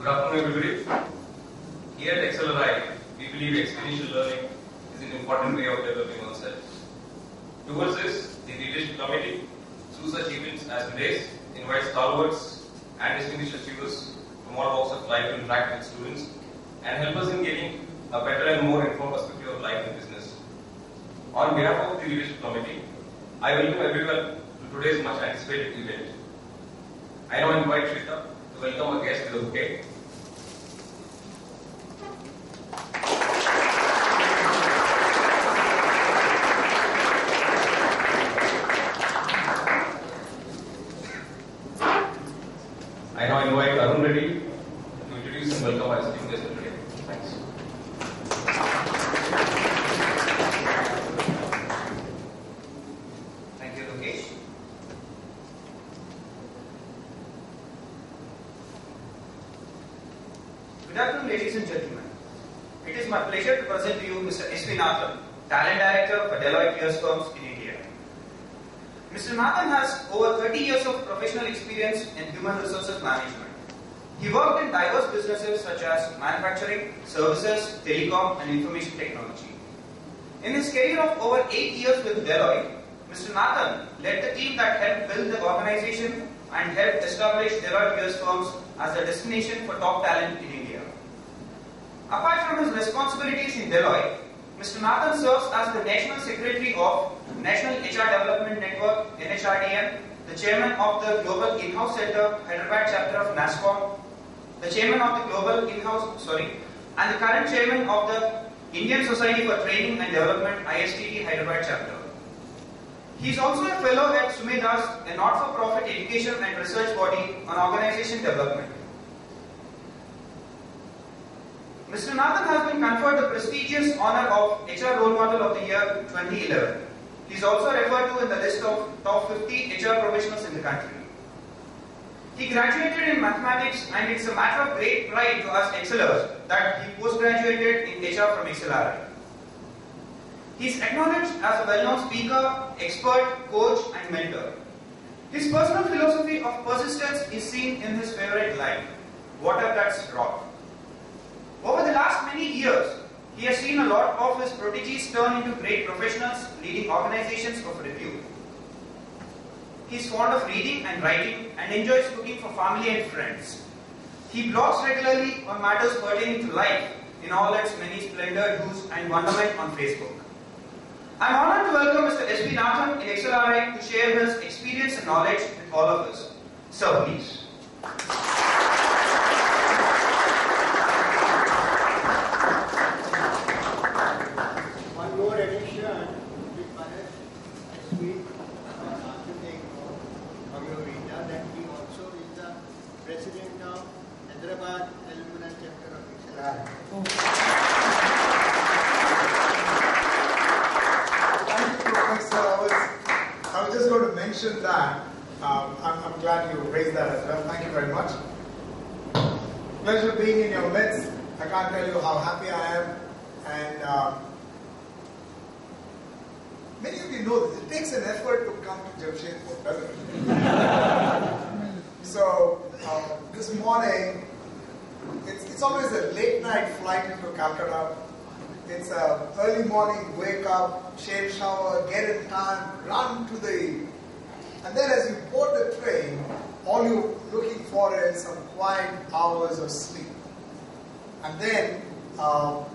Good afternoon, everybody. Here at XLRI, we believe experiential learning is an important way of developing oneself. Towards this, the leadership committee, through such events as today's, invites stalwarts and distinguished achievers from all walks of life to interact with students and help us in getting a better and more informed perspective of life and business. On behalf of the leadership committee, I welcome everyone to today's much anticipated event. I now invite Shrita to welcome our guest with a bouquet. I now invite Arun Reddy to introduce and welcome our esteemed guest today. Thanks. Thank you, Lokesh. Good afternoon, ladies and gentlemen. It is my pleasure to present to you Mr. S.V. Nathan, Talent Director for Deloitte US Firms in India. Mr. Nathan has over 30 years of professional experience in human resources management. He worked in diverse businesses such as manufacturing, services, telecom, and information technology. In his career of over 8 years with Deloitte, Mr. Nathan led the team that helped build the organization and helped establish Deloitte US Firms as a destination for top talent in India. Apart from his responsibilities in Deloitte, Mr. Nathan serves as the National Secretary of National HR Development Network, NHRDN, the Chairman of the Global In-House Center, Hyderabad chapter of NASCOM, the Chairman of the Global In-House, and the current Chairman of the Indian Society for Training and Development, ISTT, Hyderabad chapter. He is also a fellow at Sumedas, a not-for-profit education and research body on organization development. Mr. Nathan has been conferred the prestigious honor of HR Role Model of the Year 2011. He is also referred to in the list of top 50 HR professionals in the country. He graduated in mathematics, and it's a matter of great pride to us excellers that he postgraduated in HR from XLRI. He is acknowledged as a well-known speaker, expert, coach, and mentor. His personal philosophy of persistence is seen in his favorite line, "Water cuts rock." Over the last many years, he has seen a lot of his proteges turn into great professionals leading organizations of repute. He is fond of reading and writing and enjoys cooking for family and friends. He blogs regularly on matters pertaining to life in all its many splendor, hues, and wonderment on Facebook. I am honored to welcome Mr. S.V. Nathan in XLRI to share his experience and knowledge with all of us. Sir, please. One more addition, which perhaps next week after take note of your reader, that he also is the president of Hyderabad Alumni Chapter of XLRI. Thank you, Professor. I was just going to mention that. I'm glad you raised that as well. Thank you very much. Pleasure being in your midst. I can't tell you how happy I am. And many of you know this. It takes an effort to come to Jamshedpur, doesn't it? So this morning, it's always a late night flight into Calcutta. It's an early morning wake up, shave, shower, get in time, run to and then as you board the train, all you're looking for is some quiet hours of sleep. And then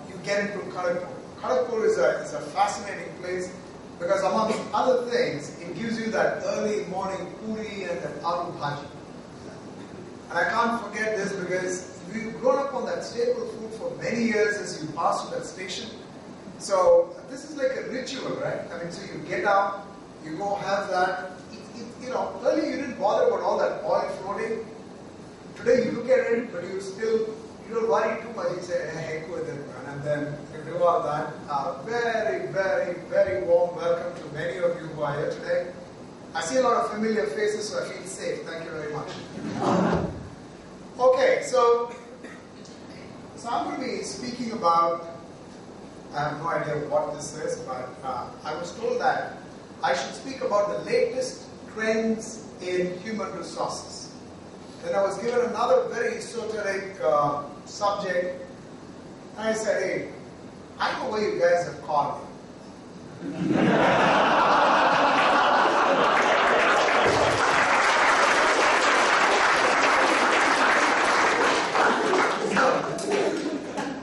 you get into Kharagpur. Kharagpur is a fascinating place because amongst other things, it gives you that early morning puri and that aloo bhaji. And I can't forget this because we've grown up on that staple food for many years as you pass to that station. So this is like a ritual, right? I mean, so you get up, you go have that. Earlier you didn't bother about all that oil floating. Today you look at it, but you don't worry too much. You say, hey, heck with it, man. And then you do all that. Very, very, very warm welcome to many of you who are here today. I see a lot of familiar faces, so I feel safe. Thank you very much. Okay, so I'm going to be speaking about, I have no idea what this is, but I was told that I should speak about the latest trends in human resources. Then I was given another very esoteric subject. And I said, hey, I know where you guys have called me.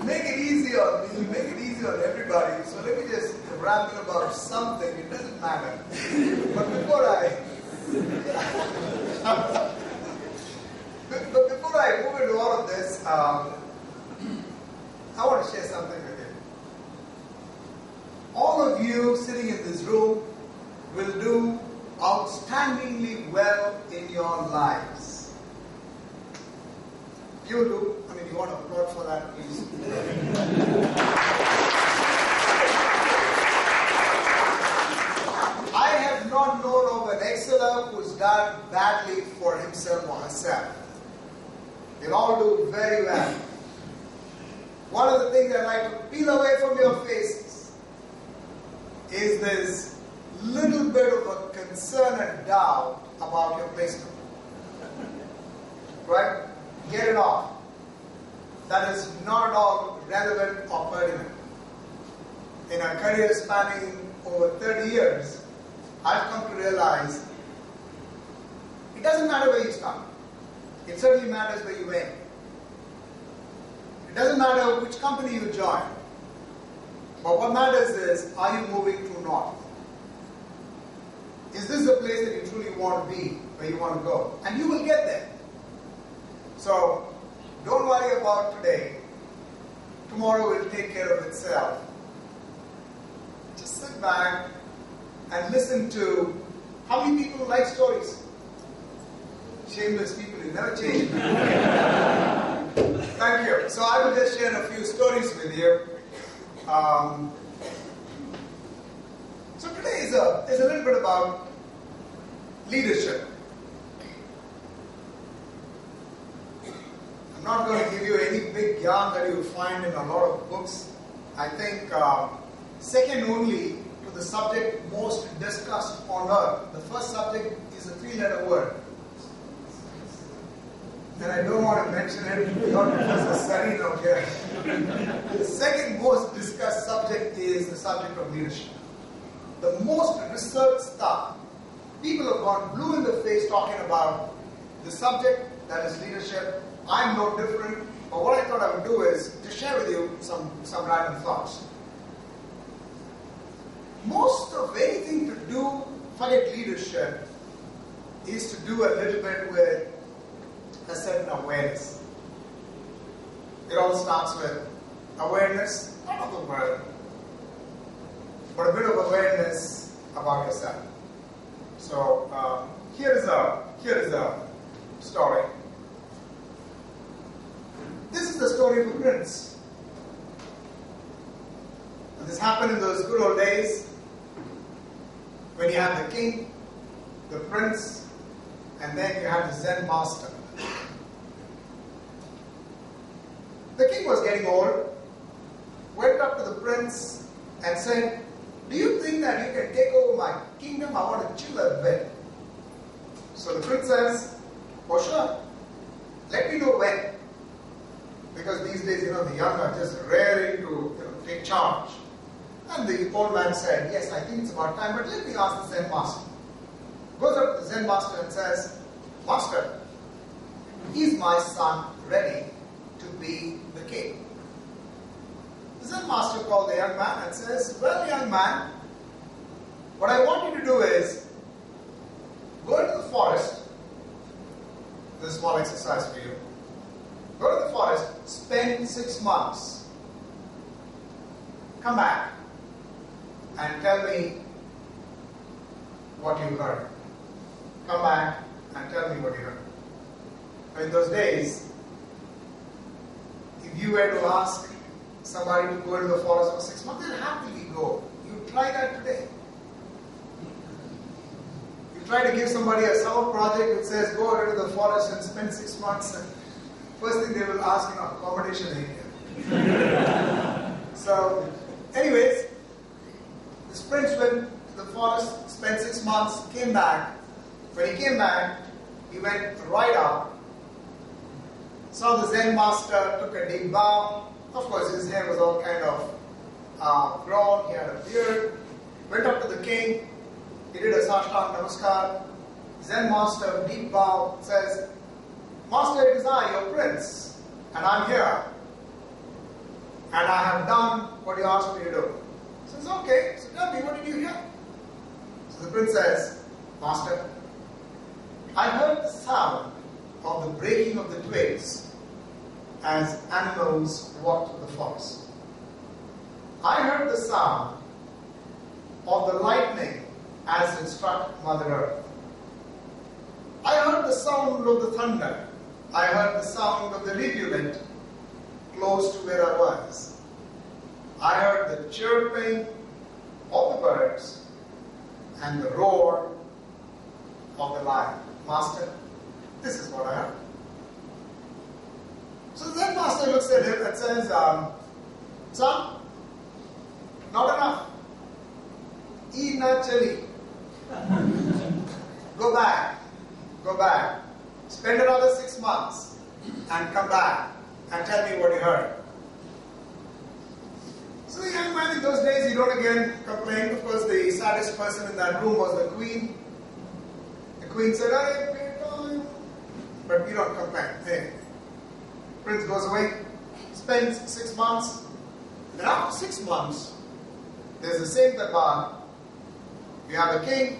Make it easy on me, make it easy on everybody. So let me just ramble about something. It doesn't matter. But before I move into all of this, I want to share something with you. All of you sitting in this room will do outstandingly well in your lives. You do. I mean, you want to applaud for that, please. I have not known of an exceller who's done badly for himself or herself. They'll all do very well. One of the things I like to peel away from your faces is this little bit of a concern and doubt about your placement. Right? Get it off. That is not at all relevant or pertinent. In a career spanning over 30 years, I've come to realize it doesn't matter where you start. It certainly matters where you end. It doesn't matter which company you join. But what matters is, are you moving true north? Is this the place that you truly want to be, where you want to go? And you will get there. So, don't worry about today. Tomorrow will take care of itself. Just sit back and listen to how many people like stories. Shameless people, you never change. Thank you. So I will just share a few stories with you. So today is a little bit about leadership. I'm not going to give you any big yarn that you will find in a lot of books. I think second only to the subject most discussed on earth. The first subject is a 3-letter word. And I don't want to mention it, not because it's studied out here. The second most discussed subject is the subject of leadership. The most researched stuff. People have gone blue in the face talking about the subject that is leadership. I'm no different, but what I thought I would do is to share with you some random thoughts. Most of anything to do, forget leadership, is to do a little bit with a certain awareness. It all starts with awareness, not of the world, but a bit of awareness about yourself. So here is a story. This is the story of a prince. And this happened in those good old days when you had the king, the prince, and then you had the Zen master. The king was getting old, went up to the prince and said, do you think that you can take over my kingdom? I want to chill a bit. So the prince says, oh sure, let me know when. Because these days, the young are just raring to take charge. And the old man said, yes, I think it's about time, but let me ask the Zen master. Goes up to the Zen master and says, Master, is my son ready to be the king? The Zen master called the young man and says, well, young man, what I want you to do is go into the forest. This is a small exercise for you. Go to the forest, spend 6 months. Come back and tell me what you learned. Come back and tell me what you learned. In those days, if you were to ask somebody to go into the forest for 6 months, they'll happily go. You try that today. You try to give somebody a summer project that says go into the forest and spend 6 months, and first thing they will ask, accommodation area. So, anyways, this prince went to the forest, spent 6 months, came back. When he came back, he went right up So the Zen master took a deep bow. Of course, his hair was all kind of grown. He had a beard. Went up to the king. He did a Sashtang Namaskar. Zen master, deep bow, says, Master, it is I, your prince, and I'm here. And I have done what you asked me to do. He says, okay, so tell me, what did you hear? So the prince says, Master, I heard the sound of the breaking of the twigs as animals walked through the forest. I heard the sound of the lightning as it struck Mother Earth. I heard the sound of the thunder. I heard the sound of the rivulet close to where I was. I heard the chirping of the birds and the roar of the lion. Master, this is what I heard. So the Zen master looks at him and says, son, not enough. Eat not chili. Go back. Spend another 6 months and come back and tell me what you heard. So the young man in those days, he don't again complain. Of course, the saddest person in that room was the queen. The queen said, hey, but you don't complain. Hey. Prince goes away, spends 6 months. And after 6 months, there's the same Darbar. You have the king,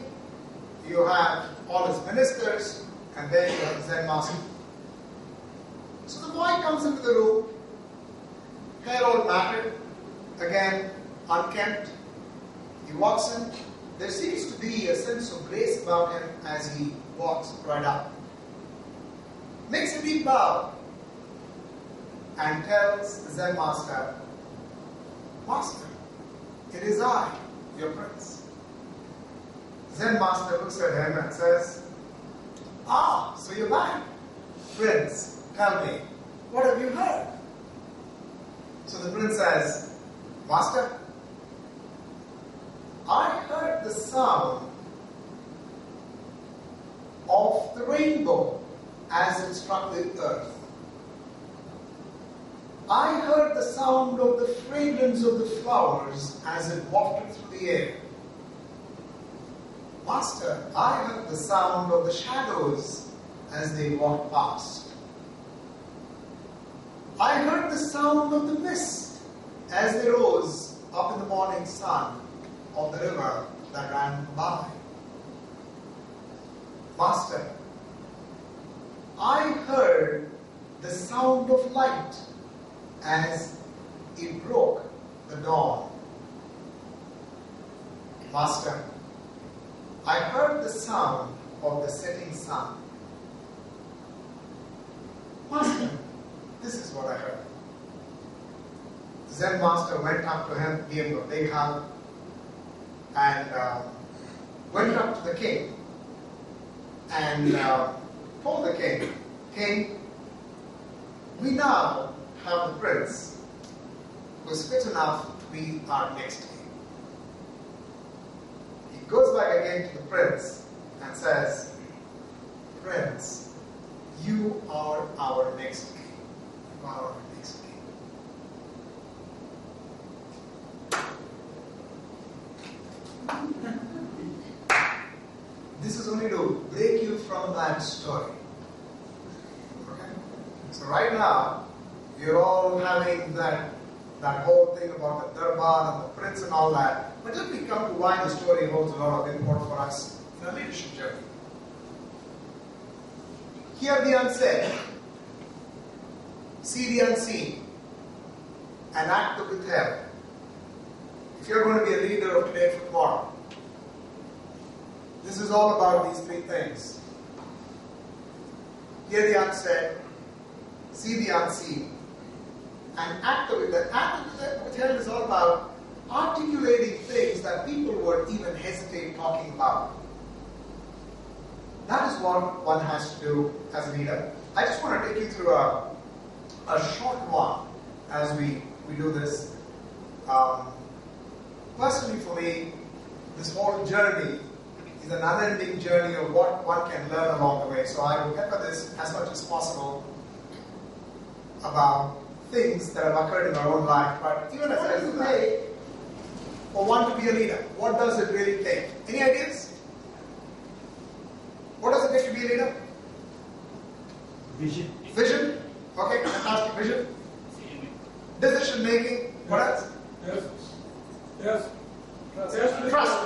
you have all his ministers, and then you have the Zen master. So the boy comes into the room, hair all matted, again unkempt. He walks in. There seems to be a sense of grace about him as he walks right up. Makes a deep bow and tells the Zen master, Master, it is I, your prince. Zen master looks at him and says, so you're back. Prince, tell me, what have you heard? So the prince says, Master, I heard the sound of the rainbow as it struck the earth. I heard the sound of the fragrance of the flowers as it wafted through the air. Master, I heard the sound of the shadows as they walked past. I heard the sound of the mist as they rose up in the morning sun of the river that ran by. Master, I heard the sound of light as it broke the dawn. Master, I heard the sound of the setting sun. Master, this is what I heard. The Zen master went up to him, gave him a big hug, and went up to the king and told the king, King, we now have the prince who is fit enough to be our next king. He goes back again to the prince and says, Prince, you are our next king. You are our next king. This is only to break you from that story. Okay? So right now, you're all having that whole thing about the Darbar and the prince and all that. But let me come to why the story holds a lot of import for us in our leadership journey. Hear the unsaid, see the unseen, and act the withheld. If you're going to be a leader of today for tomorrow, this is all about these three things. Hear the unsaid, see the unseen, and act the withheld. Act the withheld is all about articulating things that people would even hesitate talking about. That is what one has to do as a leader. I just want to take you through a short one as we do this. Personally for me, this whole journey is an unending journey of what one can learn along the way. So I will pepper this as much as possible about things that have occurred in our own life. But even as I say, for one to be a leader, what does it really take? Any ideas? What does it take to be a leader? Vision. Vision. Okay, fantastic. Vision. Decision making. What else? Yes. Trust.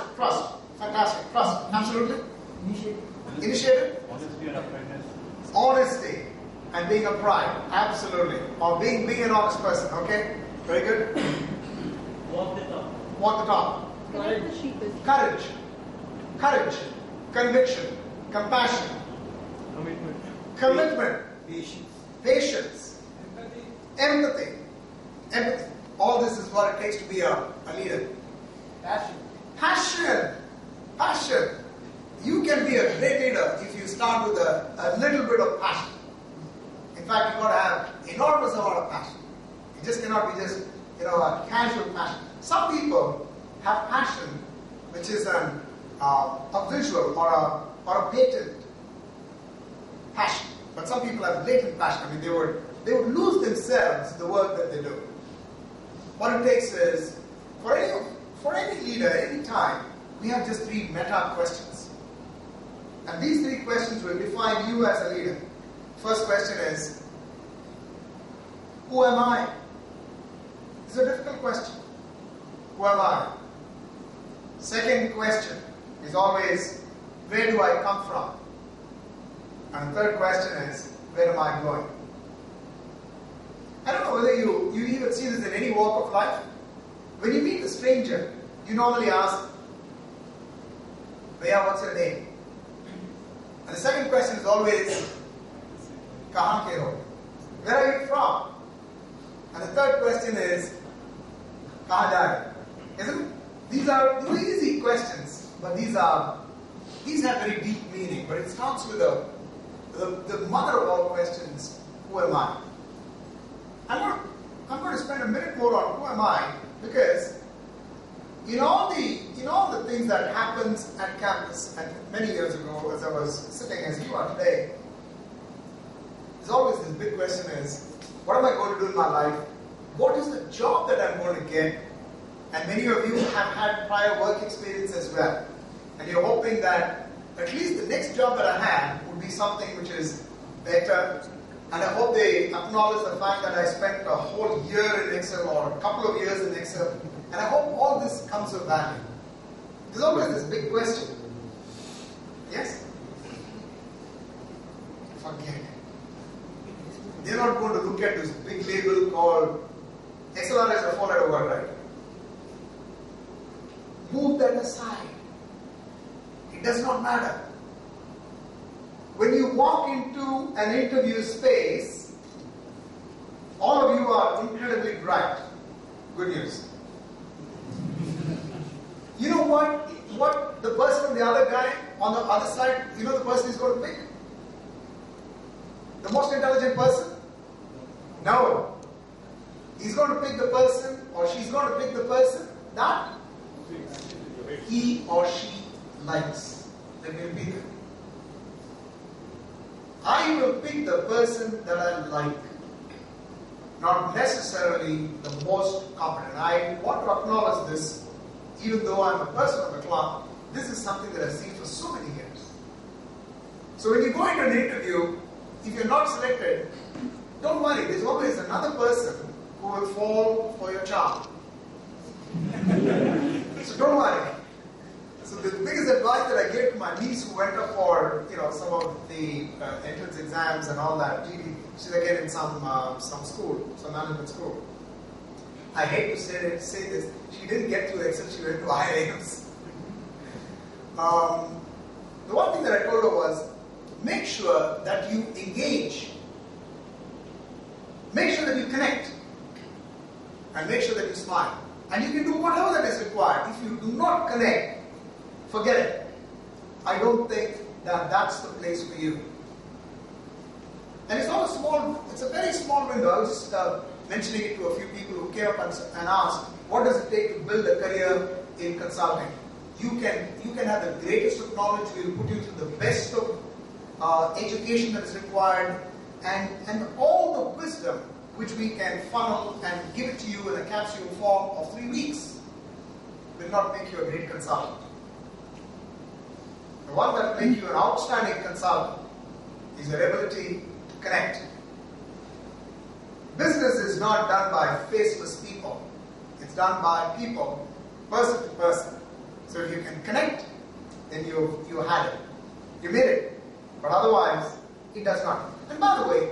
Fantastic. Trust. Absolutely. Initiative. Honesty and uprightness. Honesty and being upright. Absolutely. Or being an honest person. Okay. Very good. Walk the talk. Walk the talk. Courage. Conviction. Compassion. Commitment. Patience. Empathy. All this is what it takes to be a leader. Passion. You can be a great leader if you start with a little bit of passion. In fact, you've got to have enormous amount of passion. It just cannot be just a casual passion. Some people have passion, which is a visual or a patent passion. But some people have latent passion. I mean, they would lose themselves in the work that they do. What it takes is, for any leader, any time, we have just 3 meta questions. And these 3 questions will define you as a leader. First question is, who am I? It's a difficult question. Who am I? Second question is always, where do I come from? And the third question is, where am I going? I don't know whether you even see this in any walk of life. When you meet a stranger, you normally ask, Bhaiya, what's your name? And the second question is always, Kahan ke ho? Where are you from? And the third question is, Kahan ja rahe? Isn't it? These are easy questions, but these have very deep meaning. But it starts with the mother of all questions, who am I? I'm going to spend a minute more on who am I, because in all the things that happens at campus, and many years ago, as I was sitting as you are today, there's always this big question is, what am I going to do in my life? What is the job that I'm going to get? And many of you have had prior work experience as well. And you're hoping that at least the next job that I have would be something which is better. And I hope they acknowledge the fact that I spent a whole year in Excel or a couple of years in Excel. And I hope all this comes of value. There's always this big question. Yes? Forget it. They're not going to look at this big label called XLRI is a 4-letter word, right? Move that aside. It does not matter. When you walk into an interview space, all of you are incredibly bright. Good news. You know what the person on the other guy, on the other side, you know the person is going to pick? The most intelligent person? No. He's going to pick the person, or she's going to pick the person that he or she likes. They will be there. I will pick the person that I like, not necessarily the most competent. I want to acknowledge this, even though I'm a person of the clock. This is something that I've seen for so many years. So when you go into an interview, if you're not selected, don't worry, there's always another person who will fall for your charm. So don't worry. So the biggest advice that I gave to my niece who went up for some of the entrance exams and all that, she's again in some school, some management school. I hate to say this, she didn't get through Excel, she went to IIMs. The one thing that I told her was, make sure that you engage. Make sure that you connect. And make sure that you smile. And you can do whatever that is required. If you do not connect, forget it. I don't think that that's the place for you. And it's not it's a very small window. I was just mentioning it to a few people who came up and asked, what does it take to build a career in consulting? You can have the greatest of knowledge. We will put you through the best of education that is required, and all the wisdom which we can funnel and give it to you in a capsule form of 3 weeks will not make you a great consultant. The one that will make you an outstanding consultant is your ability to connect. Business is not done by faceless people. It's done by people, person to person. So if you can connect, then you had it. You made it. But otherwise, it does not. And by the way,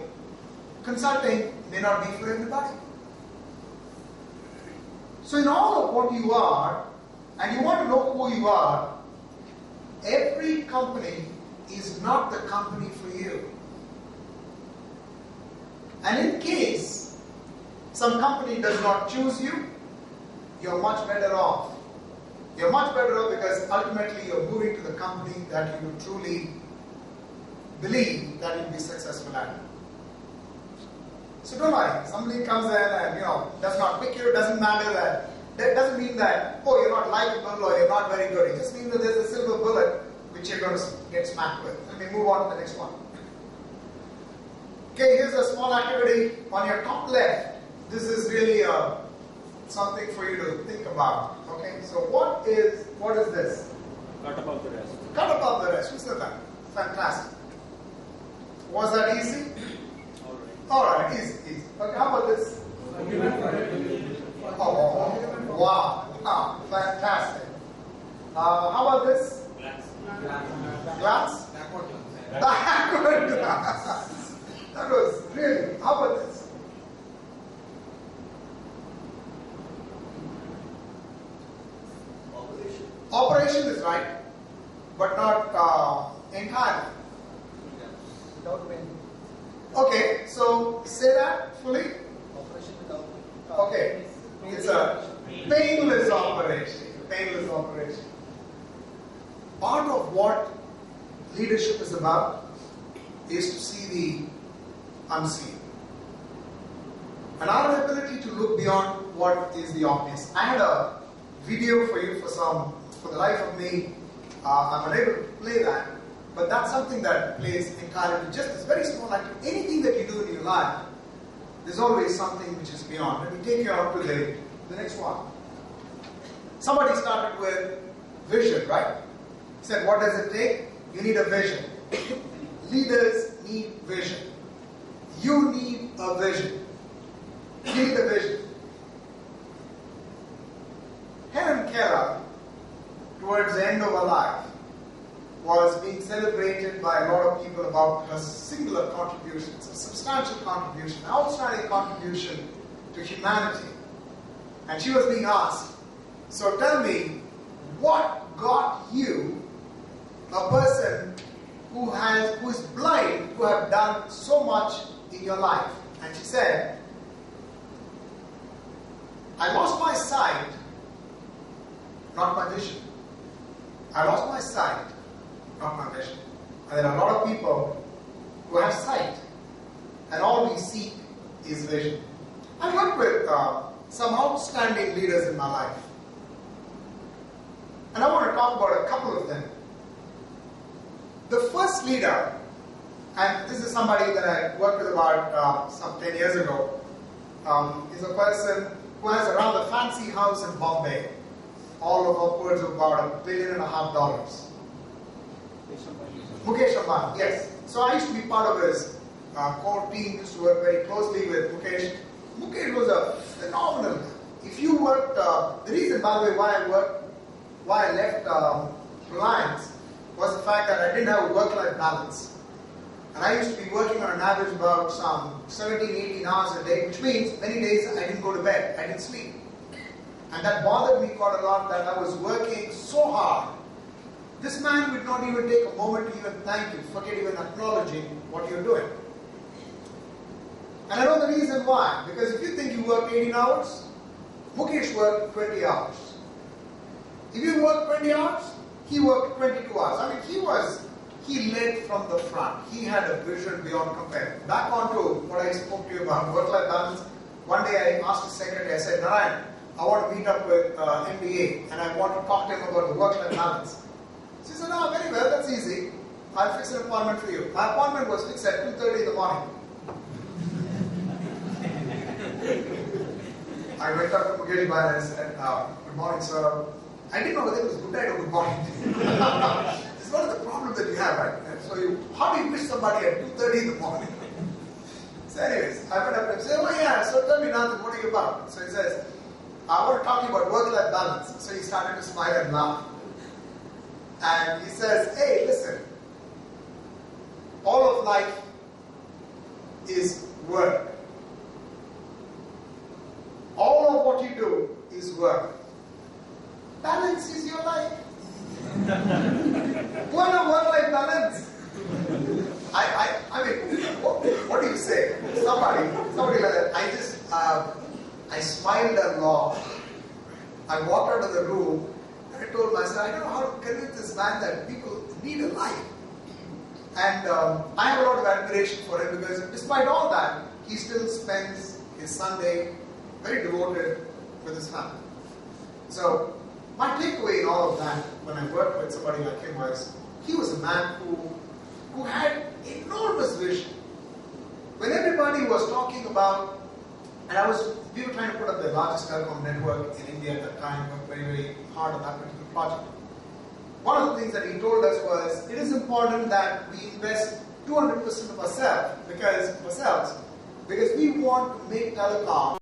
consulting may not be for everybody. So in all of what you are, and you want to know who you are, every company is not the company for you. And in case some company does not choose you, you're much better off. You're much better off because ultimately you're moving to the company that you truly believe that you'll be successful at. So don't worry, somebody comes in and does not pick you, doesn't matter that. That doesn't mean that, oh, you're not likable or you're not very good. It just means that there's a silver bullet which you're going to get smacked with. Let me move on to the next one. Okay, here's a small activity on your top left. This is really something for you to think about. Okay, so what is this? Cut above the rest. Cut above the rest. Who said that? Fantastic. Was that easy? Alright, easy. Okay, how about this? Oh, wow. Fantastic. How about this? Glance? Backward glance. That was really. How about this? Operation is right, but not entirely. Okay, so say that fully. Okay, it's a painless operation. Painless operation. Part of what leadership is about is to see the unseen. And our ability to look beyond what is the obvious. I had a video for you for the life of me. I'm unable to play that, but that's something that plays entirely just this very small act. Anything that you do in your life, there's always something which is beyond. Let me take you on to the next one. Somebody started with vision, right? He said, what does it take? You need a vision. Leaders need vision. You need a vision. You need a vision. Helen Keller, towards the end of her life, was being celebrated by a lot of people about her singular contributions, a substantial contribution, an outstanding contribution to humanity. And she was being asked, so tell me, what got you, a person who is blind, who have done so much in your life? And she said, I lost my sight, not my vision. I lost my sight, not my vision. And there are a lot of people who have sight, and all we seek is vision. I worked with some outstanding leaders in my life. And I want to talk about a couple of them. The first leader, and this is somebody that I worked with about some 10 years ago, is a person who has a rather fancy house in Bombay, all of upwards of about $1.5 billion. Mukesh Ambani, yes. So I used to be part of his core team, used to work very closely with Mukesh. Mukesh was a phenomenal guy. If you worked, the reason, by the way, why I left Reliance was the fact that I didn't have a work-life balance. And I used to be working on an average about some 17, 18 hours a day, which means many days I didn't go to bed, I didn't sleep. And that bothered me quite a lot, that I was working so hard. This man would not even take a moment to even thank you, forget even acknowledging what you're doing. And I know the reason why. Because if you think you work 18 hours, Mukesh worked 20 hours. If you work 20 hours, he worked 22 hours. I mean, he led from the front. He had a vision beyond compare. Back on to what I spoke to you about, work-life balance. One day I asked the secretary, I said, Narayan, I want to meet up with MBA and I want to talk to him about the work-life balance. She said, oh, very well, that's easy. I'll fix an appointment for you. My appointment was fixed at 2:30 in the morning. I went up to Mukesh Bhai and said, good morning, sir. I didn't know whether it was good night or good morning. This is one of the problems that you have, right? And so how do you wish somebody at 2:30 in the morning? So anyways, I went up and said, oh yeah, so tell me Nathan, what are you about? So he says, I want to talk to you about work-life balance. So he started to smile and laugh. And he says, hey, listen, all of life is work. All of what you do is work. Balance is your life. What a work-life balance? I mean, what do you say? Somebody like that. I smiled and laughed. I walked out of the room and I told myself, I don't know how to convince this man that people need a life. And I have a lot of admiration for him because despite all that, he still spends his Sunday very devoted with his family. So, my takeaway in all of that, when I worked with somebody like him, was he was a man who had enormous vision. When everybody was talking about, and we were trying to put up the largest telecom network in India at that time, worked very, very hard on that particular project. One of the things that he told us was, it is important that we invest 200% of ourselves because we want to make telecom